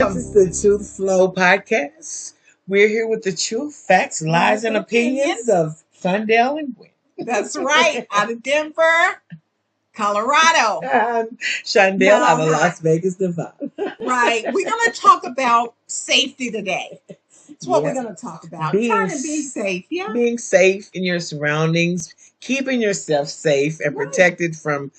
Welcome. is the Thetruthflo podcast. We're here with the truth, facts, lies, and opinions of Shondell and Gwen. That's right. Out of Denver, Colorado. Shondell out of Las Vegas, Nevada. Right. We're going to talk about safety today. That's what we're going to talk about. Trying to be safe. Yeah. Being safe in your surroundings, keeping yourself safe and protected from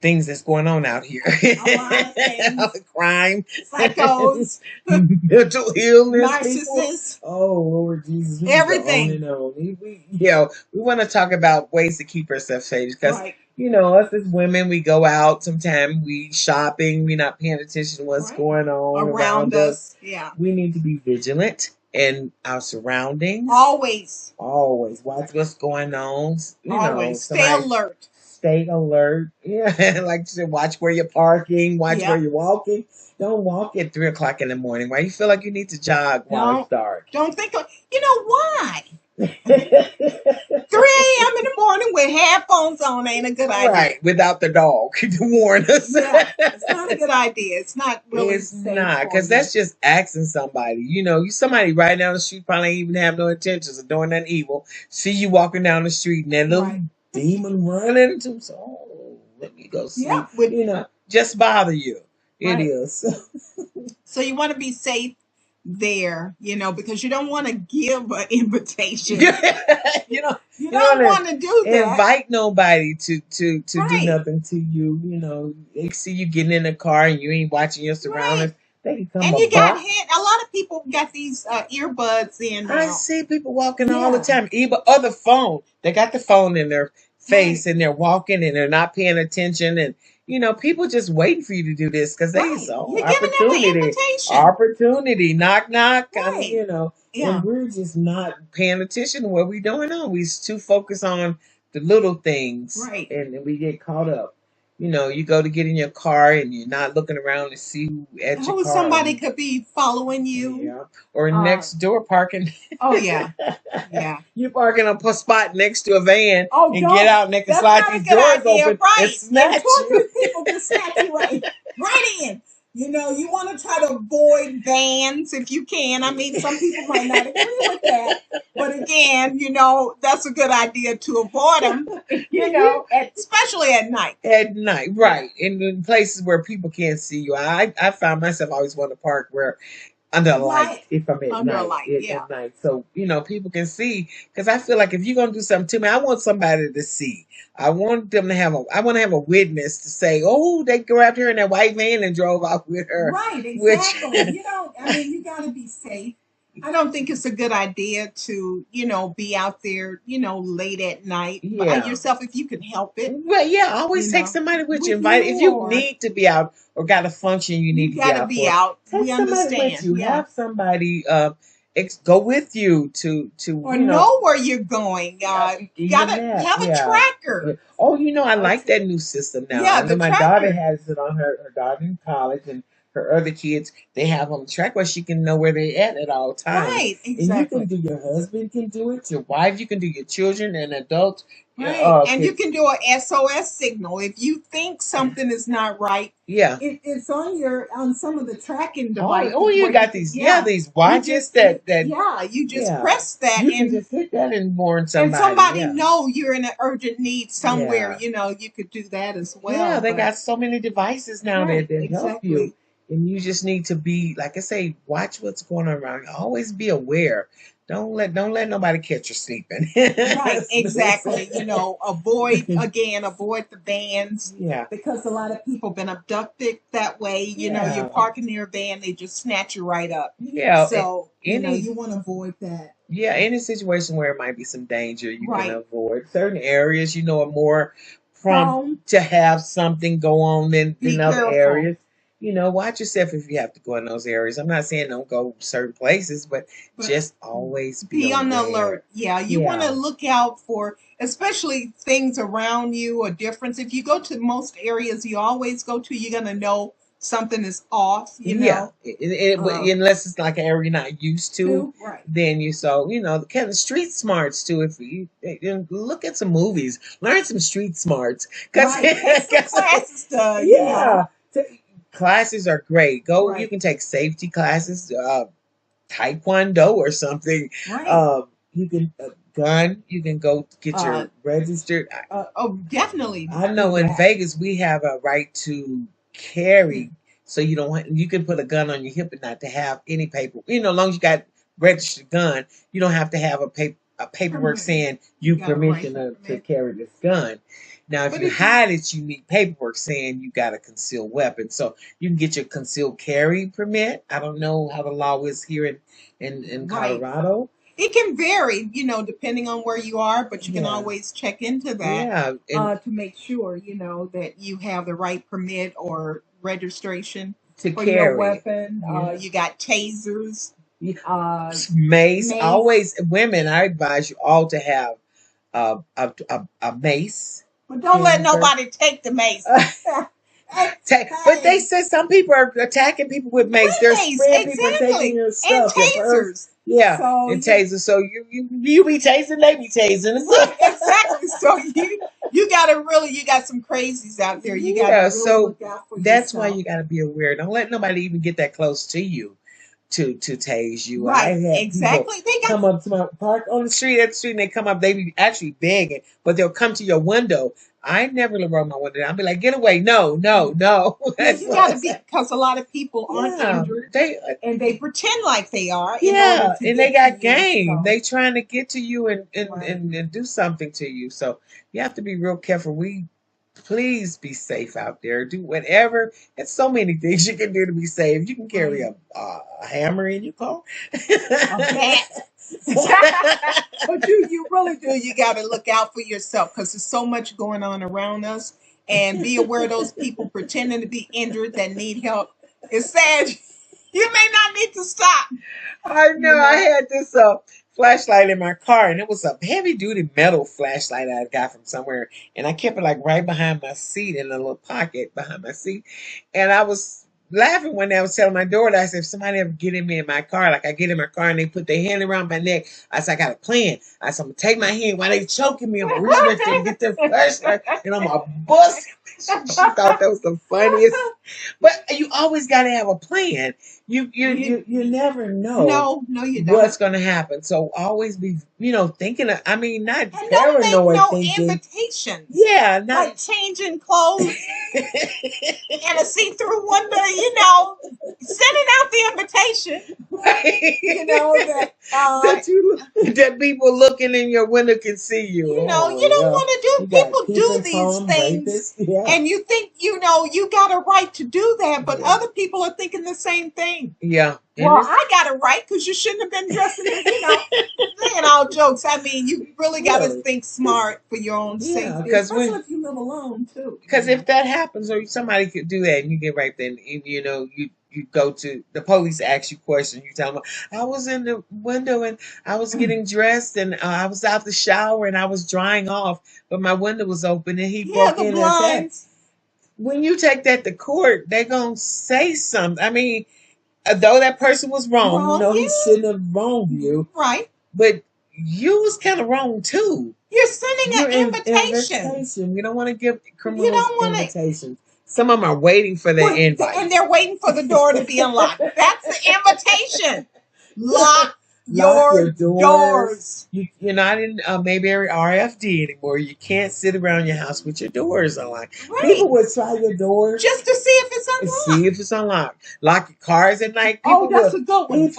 things that's going on out here. A lot of things. Crime, psychos, mental illness, narcissists. Oh, Lord Jesus. Everything. We want to talk about ways to keep ourselves safe because, us as women, we go out sometimes, we shopping, we're not paying attention to what's going on around us. Yeah. We need to be vigilant in our surroundings. Always. Watch what's going on. Always. Stay alert. Stay alert. Yeah. Like you said, watch where you're parking, watch where you're walking. Don't walk at 3 o'clock in the morning. Why you feel like you need to jog while it's dark? Don't think of, why? 3 a.m. in the morning with headphones on ain't a good idea. Right, without the dog to warn us. Yeah, it's not a good idea. It's not really It's not, because that's just asking somebody. Somebody right down the street probably ain't even have no intentions of doing nothing evil. See you walking down the street and that little demon running into him. So, let me go see. Yeah, just bother you. It is. So you want to be safe there, because you don't want to give an invitation. you don't want to do that. Invite nobody to do nothing to you. They see you getting in the car and you ain't watching your surroundings. They can come and you got hit. A lot of people got these earbuds in. I see people walking all the time. Even other phone. They got the phone in their face and they're walking and they're not paying attention and people just waiting for you to do this because they saw opportunity, knock, and we're just not paying attention to what we're doing we're too focused on the little things, and we get caught up. You go to get in your car and you're not looking around to see who at your car. Somebody could be following you, or next door parking. Oh yeah. You parking on a spot next to a van and get out and they can slide these doors open and snatch you. People can snatch you right in. You want to try to avoid vans if you can. I mean, some people might not agree with that. But again, that's a good idea to avoid them, especially at night. At night, right. In places where people can't see you. I found myself always want to park where under a light, if I'm at night. So, people can see. Because I feel like if you're going to do something to me, I want somebody to see. I want them to have a witness to say, oh, they grabbed her in that white van and drove off with her. Right, exactly. You got to be safe. I don't think it's a good idea to, be out there, late at night by yourself if you can help it. Well, always take somebody with you. If you need to be out or got a function you need to be out. We understand. With you. Have somebody go with you to know where you're going. You gotta have a tracker. Oh, I like that new system now. Yeah, my daughter has it on her daughter in college and her other kids, they have on the track where she can know where they're at all times. Right, exactly. And you can do, your husband can do it, your wife, you can do your children and adults. Right. And you can do an SOS signal. If you think something is not right, it's on some of the tracking devices. Oh, you got these these watches that you just press that and just hit that and warn somebody. And somebody know you're in an urgent need somewhere, you could do that as well. Yeah, they got so many devices now that help you. And you just need to be, like I say, watch what's going on around you. Always be aware. Don't let nobody catch you sleeping. Right, exactly. Avoid the vans. Yeah. Because a lot of people been abducted that way. You're parking near a van, they just snatch you right up. Yeah. So, you want to avoid that. Yeah, any situation where it might be some danger, you can avoid. Certain areas, are more prone to have something go on than other areas. Watch yourself if you have to go in those areas. I'm not saying don't go certain places, but just always be on the alert. Yeah, you want to look out for, especially things around you or difference. If you go to most areas you always go to, you're going to know something is off, Yeah, unless it's like an area you're not used to. Right. Then kind of street smarts too. If you look at some movies, learn some street smarts. Classes classes are great. Go, right. You can take safety classes, taekwondo or something. Right. You can gun. You can go get your registered. Oh, definitely. I know in Vegas we have a right to carry, so you don't want, you can put a gun on your hip and not to have any paper. You know, as long as you got registered gun, you don't have to have a paperwork saying you permission to carry this gun. Now, if you hide it, you need paperwork saying you got a concealed weapon. So you can get your concealed carry permit. I don't know how the law is here in Colorado. It can vary, you know, depending on where you are, but you can always check into that to make sure, you know, that you have the right permit or registration to for carry your weapon. You got tasers, mace. Always, women, I advise you all to have a mace. But don't let nobody take the mace. But they said some people are attacking people with mace. They're spraying people and taking your stuff. And tasers. Yeah, so and tasers. So you be tasing, they be tasing. Exactly. So you got some crazies out there. You got to really look out for that's yourself. why you got to be aware. Don't let nobody even get that close to you to tase you. Right. Exactly. They come up to my park on the street and they come up. They be actually begging, but they'll come to your window. I never roll my window down. I'll be like, get away. No. You got to be, because a lot of people aren't injured. And they pretend like they are. Yeah, and they got game. They trying to get to you and do something to you. So you have to be real careful. Please be safe out there. Do whatever. There's so many things you can do to be safe. You can carry a hammer in your car. But you really do. You got to look out for yourself, because there's so much going on around us. And be aware of those people pretending to be injured that need help. It's sad. You may not need to stop. I know. I had this flashlight in my car, and it was a heavy duty metal flashlight I got from somewhere, and I kept it like right behind my seat in a little pocket behind my seat. And I was laughing when I was telling my daughter, I said, if somebody ever get in me in my car, like I get in my car and they put their hand around my neck, I said, I got a plan. I said, I'm gonna take my hand while they choking me, I'm gonna reach with them, get their flashlight, and I'm gonna bust. She thought that was the funniest. But you always got to have a plan. You never know. No, you don't. What's going to happen? So always be, thinking. Not and paranoid. Don't make no invitations. Yeah, not like changing clothes and a see-through window. Sending out the invitation. Right. That people looking in your window can see you. You don't want to do. People do these things, and you think you got a right to do that, but other people are thinking the same thing. Yeah. Well, I got a right because you shouldn't have been dressing as, saying all jokes. I mean, you really got to think smart for your own safety, especially if you live alone too. Because if that happens, or somebody could do that, and you get right then, you go to the police, ask you questions, you tell them, I was in the window and I was getting dressed and I was out the shower and I was drying off, but my window was open and he broke in and said, when you take that to court, they're going to say something. I mean, though that person was wrong, he shouldn't have wronged you. Right. But you was kind of wrong too. You're sending an invitation. You don't want to give criminals invitations. Some of them are waiting for the invite. And they're waiting for the door to be unlocked. That's the invitation. Lock your doors. You're not in Mayberry RFD anymore. You can't sit around your house with your doors unlocked. Right. People would try your doors just to see if it's unlocked. Lock your cars at night. That's a good one.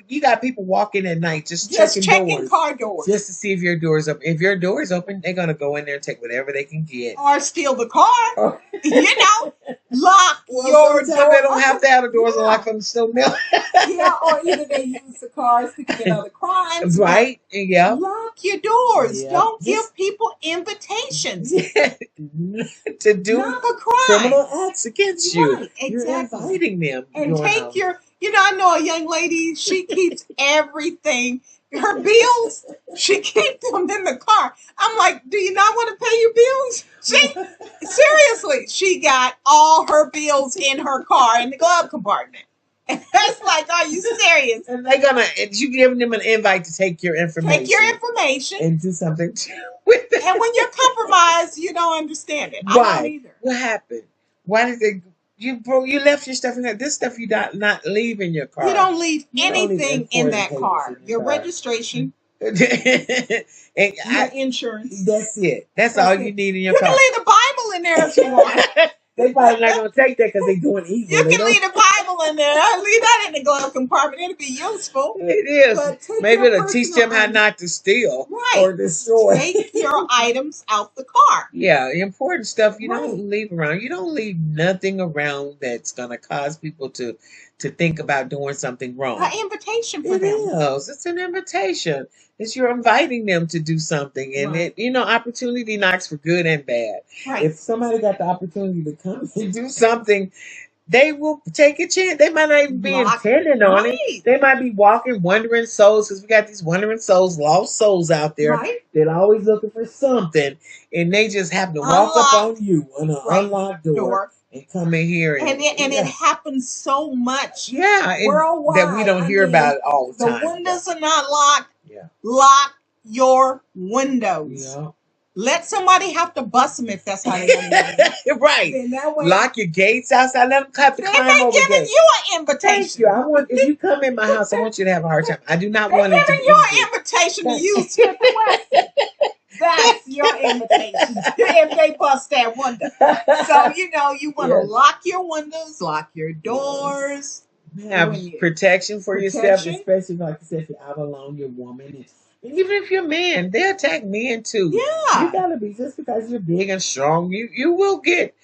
You got people walking at night just checking car doors just to see if your door is open. If your door is open, they're gonna go in there and take whatever they can get, or steal the car. Lock your door. They don't have to have the doors unlocked from the still milk. Or either they use the cars to commit other crimes. Right? Yeah. Lock your doors. Yeah. Don't give people invitations to do not a crime. Criminal acts against you. Right, exactly. You're inviting them and take your. I know a young lady, she keeps everything, her bills, she keeps them in the car. I'm like, do you not want to pay your bills? Seriously, she got all her bills in her car in the glove compartment. And that's like, are you serious? And you giving them an invite to take your information. Take your information. And do something with it. And when you're compromised, you don't understand it. Why? I don't either. What happened? Why did they... you left your stuff in there. This stuff you not leave in your car. You don't leave anything in that car. Your registration. And your insurance. That's it. That's all you need in your car. You can leave the Bible in there if you want. They probably not going to take that because they're doing evil. You can leave the Bible in there. Leave that in the glove compartment. It'll be useful. It is. Maybe it'll teach them how not to steal or destroy. Take your items out the car. Yeah, important stuff you don't leave around. You don't leave nothing around that's going to cause people to think about doing something wrong. An invitation for them. It is. It's an invitation. It's you're inviting them to do something. And opportunity knocks for good and bad. Right. If somebody got the opportunity to come and do something, they will take a chance. They might not even be intending on it. They might be walking, wandering souls, because we got these wandering souls, lost souls out there that are always looking for something, and they just happen to walk up on you on an unlocked door. And come in here. And it happens so much worldwide that we don't hear about it all the time. The windows are not locked. Yeah. Lock your windows. Yeah. Let somebody have to bust them if that's how they want to. Right. Lock your gates outside. Let them have to climb over. They're giving you an invitation. Thank you. If you come in my house, I want you to have a hard time. I do not want it to be giving you an invitation to use Smith & Wesson. That's your invitation if they bust that window. So, you want to lock your windows, lock your doors. Have protection for yourself, especially like I said, if you're out alone, you're a woman. And even if you're a man, they attack men too. Yeah. You got to be, just because you're big and strong, you will get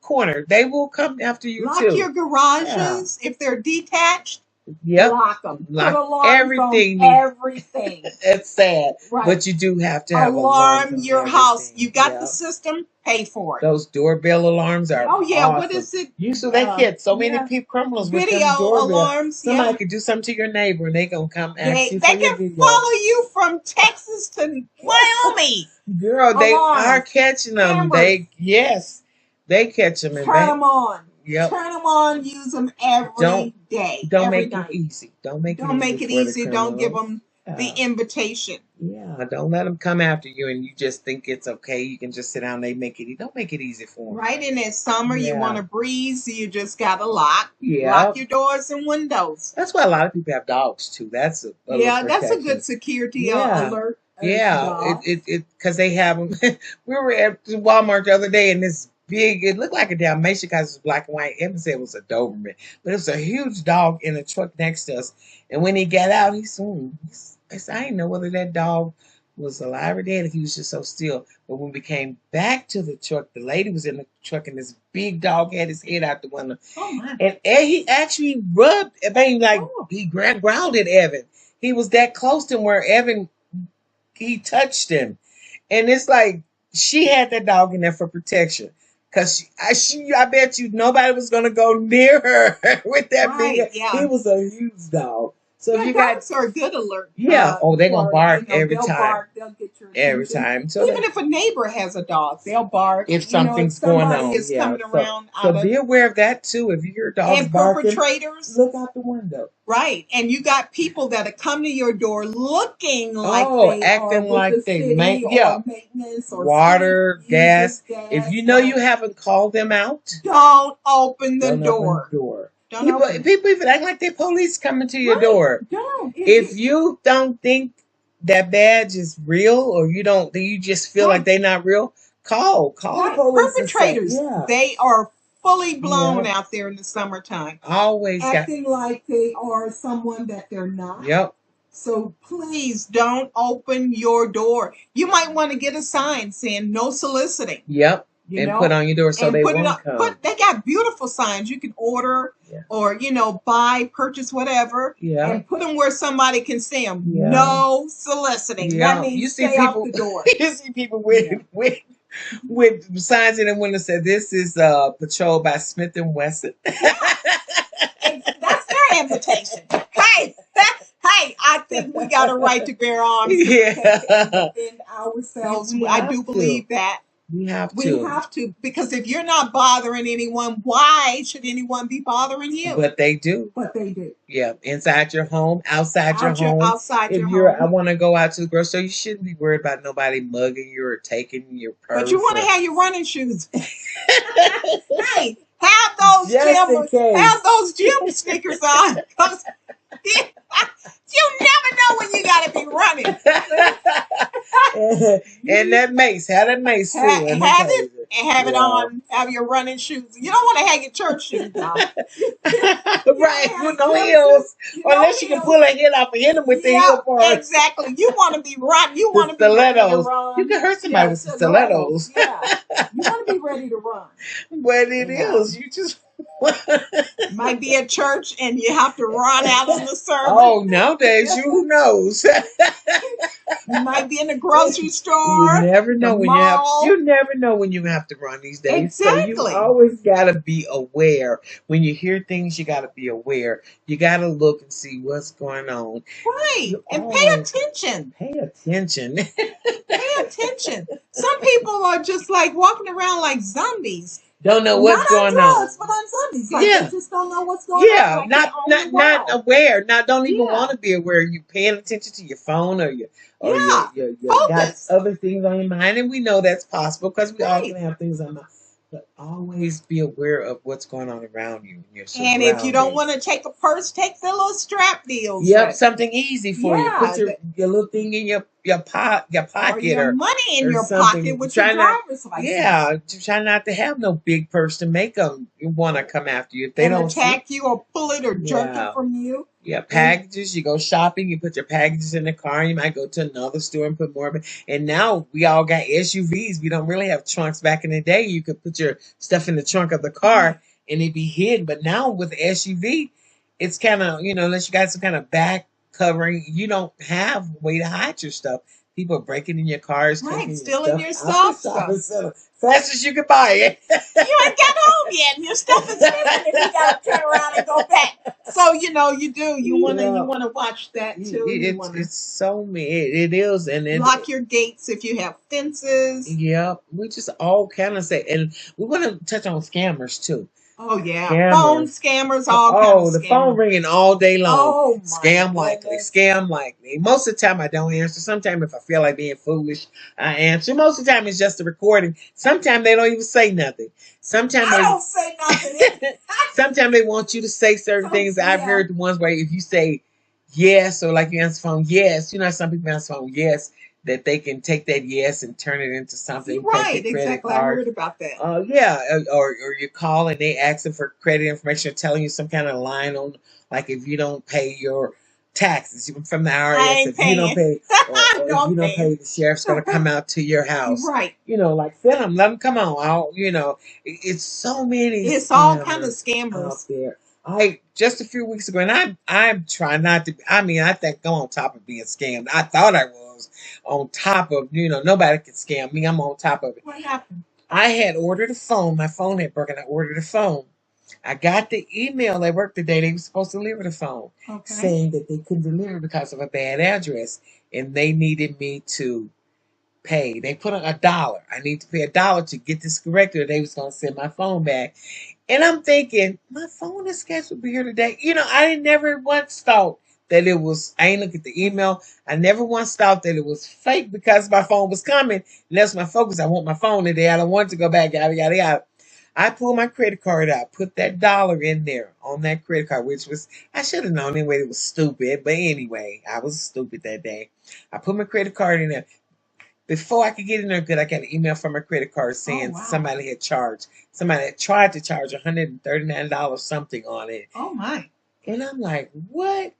cornered. They will come after you too. Lock your garages if they're detached. Yep. Lock them. Lock everything. Everything. It's sad, but you do have to have alarm your house. You got the system. Pay for it. Those doorbell alarms are. Oh yeah, awesome. What is it? They get so many people, criminals with video alarms. Somebody could do something to your neighbor, and they gonna come ask you for your video. They can follow you from Texas to Wyoming. Girl, they are catching them. Cameras. They catch them and turn them on. Yep. Turn them on. Use them every day. Don't make it easy. Don't make it easy. Don't give them the invitation. Yeah. Don't let them come after you and you just think it's okay. You can just sit down. Don't make it easy for them. Right in that summer, you want to breeze. So you just gotta lock your doors and windows. That's why a lot of people have dogs too. That's that's a good security alert. Yeah, it because they have them. We were at Walmart the other day and this big, it looked like a Dalmatian because it was black and white. Evan said it was a Doberman, but it was a huge dog in the truck next to us. And when he got out, he said, I didn't know whether that dog was alive or dead if he was just so still. But when we came back to the truck, the lady was in the truck and this big dog had his head out the window. Oh my. And he actually rubbed, he growled at Evan. He was that close to him where Evan, he touched him. And it's like, she had that dog in there for protection. Because I bet you nobody was going to go near her with that big. Yeah. He was a huge dog. So you dogs are a good alert. Yeah. They're going to bark every time. Bark, they'll get your attention. Every time. So even if a neighbor has a dog, they'll bark. If something's going on. Is coming around. So be aware of that too. If you hear dogs barking, perpetrators, look out the window. Right. And you got people that come to your door looking like acting like they maintenance or water, gas. If you know you haven't called them out, don't open the door. People even act like they're police coming to your door. Don't. If you don't think that badge is real, or you just feel like they're not real, call the police. Perpetrators, they are fully blown out there in the summertime. Always acting like they are someone that they're not. Yep. So please don't open your door. You might want to get a sign saying no soliciting. Yep. Put on your door so they won't come. They got beautiful signs you can order or, buy, purchase, whatever. Yeah. And put them where somebody can see them. Yeah. No soliciting. Yeah. That means stay out the door. You see people with signs in the window that say this is patrolled by Smith & Wesson. That's their invitation. Hey, I think we got a right to bear arms in ourselves. I do believe that. We have to, because if you're not bothering anyone, why should anyone be bothering you? But they do. Yeah, inside your home, outside your home. I want to go out to the grocery store, you shouldn't be worried about nobody mugging you or taking your purse. But you want to have your running shoes. Hey, have just in case. Have those gym sneakers on. You never know when you gotta be running. And that mace, have that mace too. Have it and have it on. Have your running shoes. You don't want to have your church shoes on, right? With no heels, unless you can pull a heel off and hit them with the heel part. Exactly. You want to be running. You want to be ready to run. You can hurt somebody with stilettos. Yeah, you want to be ready to run. But it is. You just. Might be at church and you have to run out on the service. Oh, nowadays, who knows? You might be in the grocery store. You never know when you never know when you have to run these days. Exactly. So you always gotta be aware. When you hear things, you gotta be aware. You gotta look and see what's going on. Right. And pay attention. Pay attention. Pay attention. Some people are just like walking around like zombies. Don't know what's going on. But on zombies. Like they just don't know what's going on. Like not aware. Not don't even want to be aware. You're paying attention to your phone or you got other things on your mind, and we know that's possible because we all can have things on our mind. But always be aware of what's going on around you. And if you don't want to take a purse, take the little strap deals. Yep, something easy for you. Put your little thing in your pocket or your money in your pocket with your driver's license. Yeah, try not to have no big purse to make them want to come after you if they don't attack you or pull it or jerk it from you. Yeah, packages. You go shopping, you put your packages in the car. You might go to another store and put more of it. And now we all got SUVs. We don't really have trunks. Back in the day, you could put your stuff in the trunk of the car and it'd be hidden. But now with the SUV, it's kind of, unless you got some kind of back covering, you don't have a way to hide your stuff. People are breaking in your cars, stealing your stuff. Fast as you can buy it. You ain't got home yet, and your stuff is missing, and you got to turn around and go back. So you do. You want to watch that too. It's so many. It is, and lock your gates if you have fences. Yeah, we just all kind of say, and we want to touch on scammers too. Oh yeah, phone scammers, all kinds of the phone ringing all day long. Oh my scam likely. Most of the time I don't answer. Sometimes if I feel like being foolish, I answer. Most of the time it's just a recording. Sometimes they don't even say nothing. Sometimes I don't say nothing. Sometimes they want you to say certain things. I've heard the ones where if you say yes or like you answer the phone yes, some people answer the phone yes, that they can take that yes and turn it into something. Right, exactly. I heard about that. Or you call and they asking for credit information, or telling you some kind of line on, like if you don't pay your taxes from the IRS, if you don't pay, or if you don't pay, the sheriff's going to come out to your house. Right. Like let them come on. It's so many. It's all kind of scammers out there. Just a few weeks ago, and I'm trying not to. I think I'm on top of being scammed. I thought I was on top of. Nobody can scam me. I'm on top of it. What happened? I had ordered a phone. My phone had broken. I ordered a phone. I got the email at work the day they were supposed to deliver the phone, saying that they couldn't deliver because of a bad address, and they needed me to pay. They put $1. I need to pay $1 to get this corrected, or they was going to send my phone back. And I'm thinking, my phone is scheduled to be here today. I never once thought that it was, I ain't look at the email. I never once thought that it was fake because my phone was coming. And that's my focus. I want my phone today. I don't want to go back, yada, yada, yada. I pulled my credit card out, put that $1 in there on that credit card, which was, I should have known anyway, it was stupid. But anyway, I was stupid that day. I put my credit card in there. Before I could get in there good, I got an email from my credit card saying somebody had tried to charge $139 something on it. Oh my. And I'm like, what?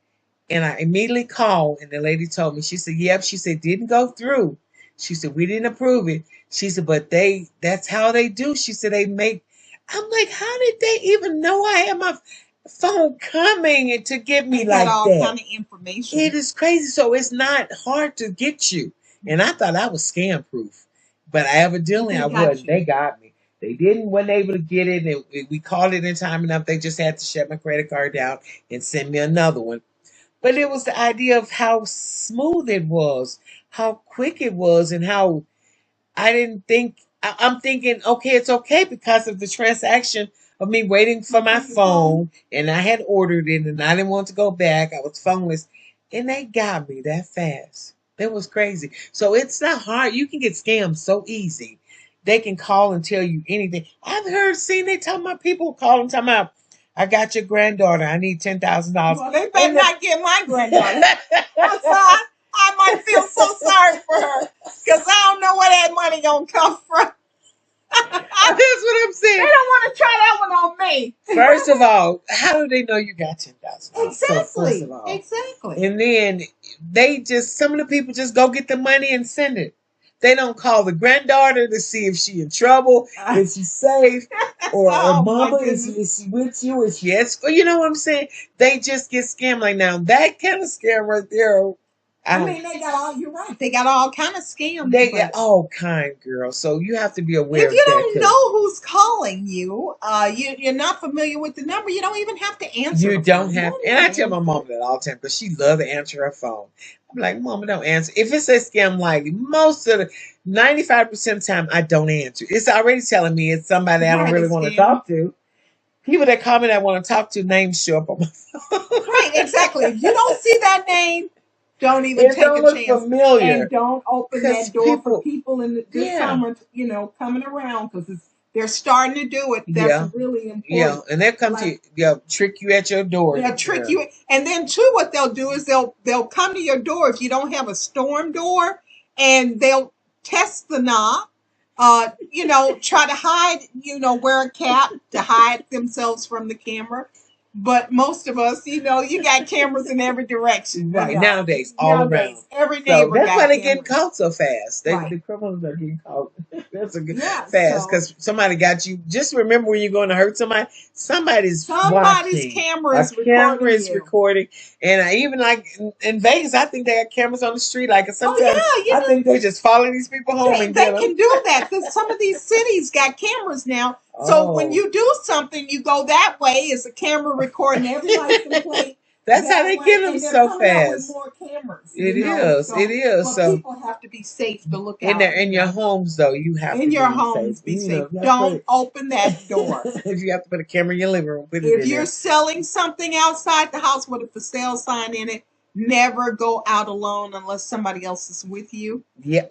And I immediately called, and the lady told me, she said, yep, she said, didn't go through. She said, we didn't approve it. She said, but that's how they do. She said, I'm like, how did they even know I had my phone coming and to get me like all that? Kind of information. It is crazy. So it's not hard to get you. And I thought I was scam proof, but evidently I wasn't. They got me. They wasn't able to get it. And we called it in time enough. They just had to shut my credit card down and send me another one. But it was the idea of how smooth it was, how quick it was, and how I didn't think. I'm thinking, okay, it's okay because of the transaction of me waiting for my phone, and I had ordered it, and I didn't want to go back. I was phoneless, and they got me that fast. That was crazy. So it's not hard. You can get scammed so easy. they can call and tell you anything. I've seen they talking about people calling, talking about, I got your granddaughter. I need $10,000. Well, they better not get my granddaughter. I might feel so sorry for her because I don't know where that money gonna come from. That's what I'm saying. They don't want to try that one on me. First of all, how do they know you got $10,000? Exactly. So Exactly. And then some of the people just go get the money and send it. They don't call the granddaughter to see if she in trouble, if she's safe, or mama is she with you, or she asks, you know what I'm saying? They just get scammed. Like, now that kind of scam right there. I mean, they got all. You're right. They got all kind of scams. They got all kind, girl. So you have to be aware. If you don't know who's calling you, you're not familiar with the number. You don't even have to answer. You don't have. And I tell my mom that all the time because she loves to answer her phone. I'm like, Mama, don't answer. If it's a scam, like most of the 95% of the time, I don't answer. It's already telling me it's somebody I don't really want to talk to. People that call me that I want to talk to, names show up on my phone. Right, exactly. If you don't see that name, don't even take a chance. Familiar. And don't open that door for people in this summer, coming around because they're starting to do it. That's really important. Yeah, and they'll come to you, trick you at your door. They'll trick you. And then too, what they'll do is they'll come to your door if you don't have a storm door, and they'll test the knob. Try to hide, wear a cap to hide themselves from the camera. But most of us, you got cameras in every direction. Right. Nowadays, all around. Every neighbor. That's why they're getting caught so fast. The criminals are getting caught. That's a good fast because somebody got you. Just remember when you're going to hurt somebody, somebody's watching. Camera is recording. And even like in Vegas, I think they got cameras on the street. Like sometimes I think they're just following these people home and they can do that because some of these cities got cameras now. So when you do something, you go that way. It's a camera recording every license plate. That's how they get them so fast. With more cameras. It is. So people have to be safe to look out. In your homes, though, you have to in your homes be safe. Don't open that door. If you have to put a camera in your living room, if you're selling something outside the house with a for sale sign in it, never go out alone unless somebody else is with you. Yeah.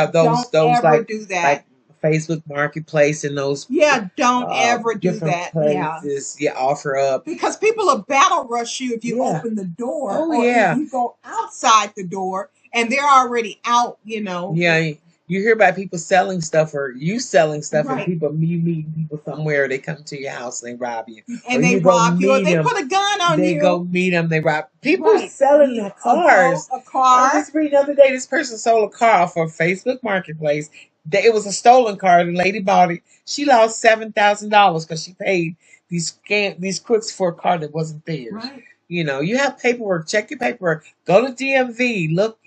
Those don't ever like do that. Like Facebook Marketplace and those. Yeah, don't ever do that. Places, offer up. Because people will battle rush you if you open the door. If you go outside the door and they're already out, Yeah, you hear about people selling stuff or you selling stuff and you meet people somewhere, they come to your house and they rob you. And they rob you or they put a gun on you. They go meet them, they rob. People selling their cars. A car. I was reading the other day, this person sold a car off of Facebook Marketplace. It was a stolen car. The lady bought it. She lost $7,000 because she paid these crooks for a car that wasn't theirs. Right. You have paperwork. Check your paperwork. Go to DMV. Look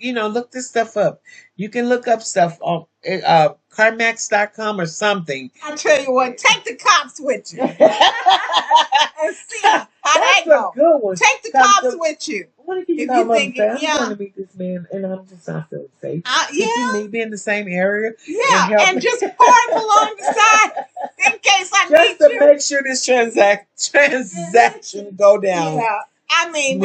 this stuff up. You can look up stuff on CarMax.com or something. I tell you what, take the cops with you and see how that go. Good one. Take the cops with you. What if you I'm going to meet this man and I'm just not feeling safe? Could you meet me in the same area? Yeah, and just park along the side in case I need you. Just to make sure this transaction go down. Yeah, I mean,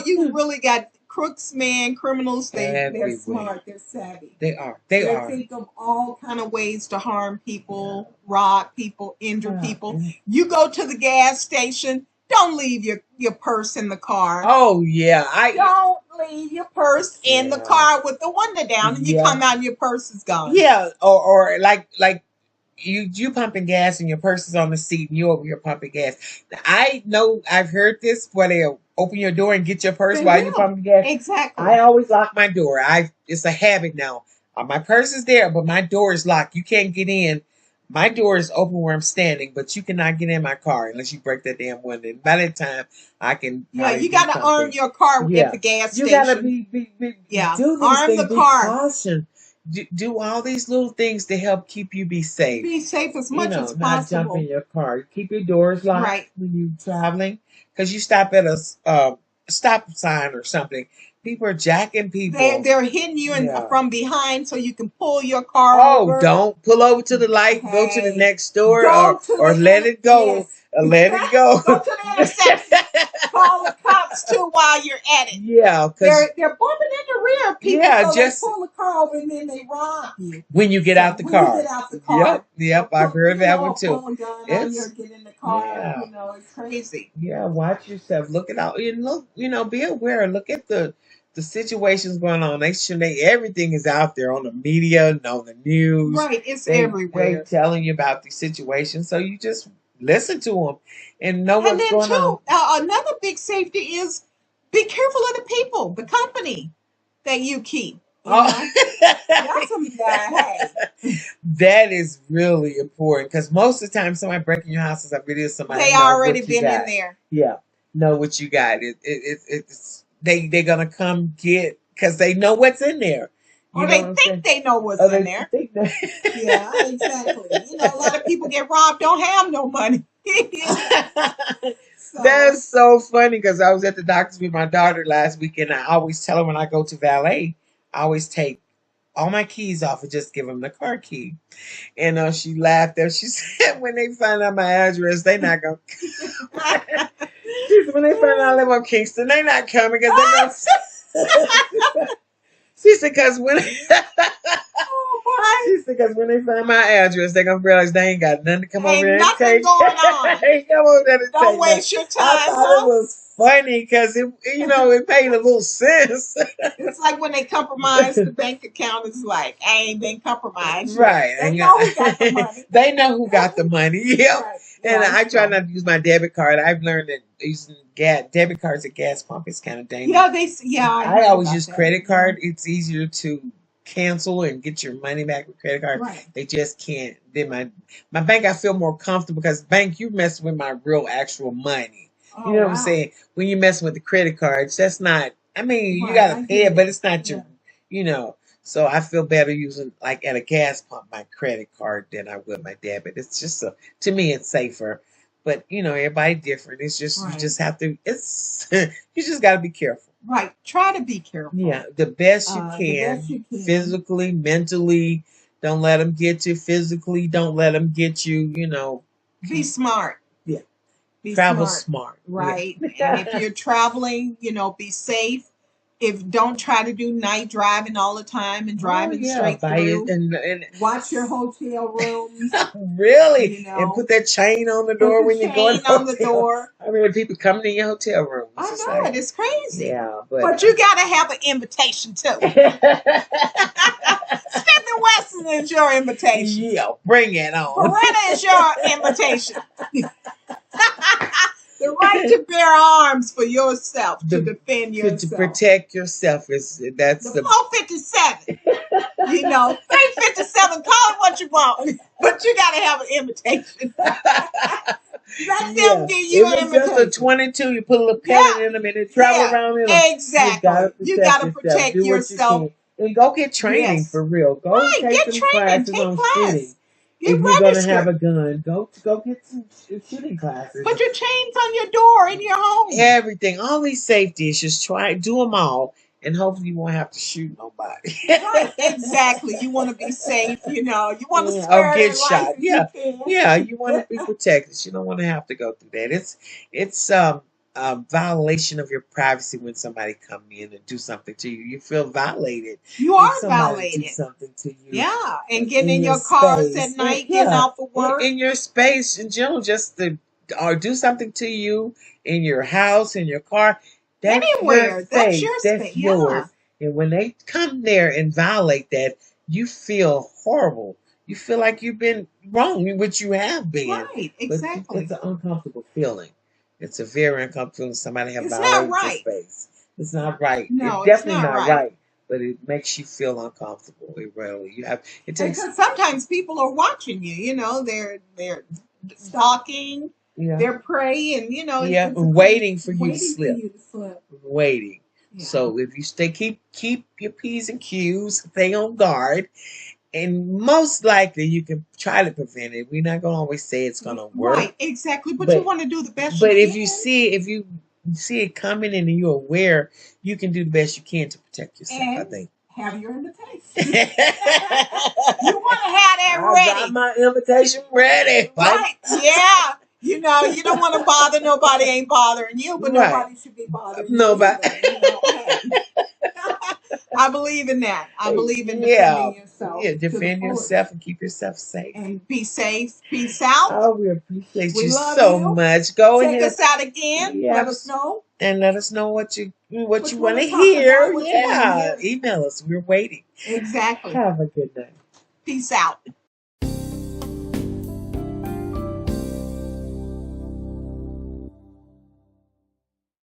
you really got crooks, criminals. They're smart. They're savvy. They are. They think of all kind of ways to harm people, rob people, injure people. You go to the gas station. Don't leave your purse in the car. Oh yeah, don't leave your purse in the car with the window down, and you come out and your purse is gone. Yeah, or like you pumping gas and your purse is on the seat and you over here pumping gas. I know I've heard this where they'll open your door and get your purse while you're pumping gas. Exactly. I always lock my door. It's a habit now. My purse is there, but my door is locked. You can't get in. My door is open where I'm standing, but you cannot get in my car unless you break that damn window. And by that time, I can. Yeah, you got to arm your car at the gas station. You got to be do these arm things, the be car. Caution. Do all these little things to help keep you be safe. Be safe as much as possible. Not jump in your car. Keep your doors locked when you're traveling, because you stop at a stop sign or something. People are jacking people. They're hitting you from behind so you can pull your car over. Don't pull over to the light. Go to the next door or let it go. Yes. Let it go. Go to the intersection. Call the cops too while you're at it. Yeah, they're bumping into career. People they pull the car over and then they rob you. When you get out the car. When you get out the car. Yep, I've heard that one too. Pull a gun on you or get in the car. It's crazy. Yeah, watch yourself. Look it out. And look, be aware. Look at the situations going on. Everything is out there on the media and on the news. Right, it's everywhere. They're telling you about these situations, so you just listen to them and know what's going on. Another big safety is be careful of the people, the company that you keep. That's that is really important because most of the time somebody breaking your house is a video somebody they already been in there. Yeah, know what you got. It's they're gonna come get because they know what's in there. Or they think they know what's in there. Yeah, exactly. A lot of people get robbed, don't have no money. That's so funny because I was at the doctor's with my daughter last week, and I always tell her when I go to valet, I always take all my keys off and just give them the car key. And she laughed there. She said, when they find out my address, they not going to. She said, when they find out I live on Kingston, they not coming because they're going to. She said, because when they find my address, they're gonna realize they ain't got nothing to come over here and take. Don't waste your time. I thought it was funny because it made a little sense. It's like when they compromise the bank account. It's like I ain't been compromised. Right. They know who got the money. They know who got the money. Yeah. Right. And I try not to use my debit card. I've learned that using debit cards at gas pump is kind of dangerous. I always use credit card. It's easier to cancel and get your money back with credit card. Right. They just can't. Then my bank, I feel more comfortable because bank, you mess with my real actual money. You know what I'm saying? When you mess with the credit cards, that's not. I mean, you gotta pay it, but it's not your. So I feel better using like at a gas pump my credit card than I would my debit. It's just to me it's safer. But everybody different. It's just you just have to. You just got to be careful. Right. Try to be careful. Yeah, the best you can. Physically, mentally. Don't let them get you. Physically, don't let them get you. Be smart. Yeah. Travel smart. Right. Yeah. And if you're traveling, be safe. Don't try to do night driving all the time and driving straight through. And watch your hotel rooms. Really? And put that chain on the door when you're going on the door. I mean, people coming in your hotel room. I know it. It's crazy. Yeah, but you got to have an invitation too. Smith & Wesson is your invitation. Yeah, bring it on. Beretta is your invitation. The right to bear arms for yourself, to defend yourself. To protect yourself. That's the 457. 357, call it what you want. But you got to have an invitation. Let them give you an invitation. Just a 22, you put a little pellet in them and they travel around in them. Exactly. You got to protect yourself. And go get training for real. Go take some classes on shooting. If you're going to have a gun, go get some shooting classes. Put your chains on your door in your home. Everything. All these safety issues, do them all. And hopefully you won't have to shoot nobody. Right, exactly. You want to be safe, you want to spare get shot. Yeah, you want to be protected. You don't want to have to go through that. It's a violation of your privacy when somebody come in and do something to you. You feel violated. You are violated. Do something to you. Yeah, and getting in your cars at night, getting out for work. In your space in general, or do something to you in your house, in your car. That's anywhere. That's your space. That's yours. Yeah. And when they come there and violate that, you feel horrible. You feel like you've been wrong, which you have been. Right, exactly. But it's an uncomfortable feeling. It's a very uncomfortable feeling. Somebody have violated your space. It's not right. No, it's definitely not right. But it makes you feel uncomfortable. It really. Because sometimes people are watching you. They're stalking. Yeah. They're praying, waiting for you to slip. Waiting. Yeah. So if you keep your P's and Q's, stay on guard, and most likely you can try to prevent it. We're not going to always say it's going to work. Right, exactly. But you want to do the best you can. But if you see it coming in and you're aware, you can do the best you can to protect yourself, I think. Have your invitation. You want to have that ready. I got my invitation ready. Right, yeah. You don't want to bother nobody. Ain't bothering you, but nobody should be bothering nobody. You. I believe in that. I believe in defending yourself. Yeah, defend yourself and keep yourself safe. And be safe. Peace out. Oh, we appreciate you so much. Go ahead. Check us out again. Yeah. Let us know. And let us know what you want to hear. Yeah. Email us. We're waiting. Exactly. Have a good night. Peace out.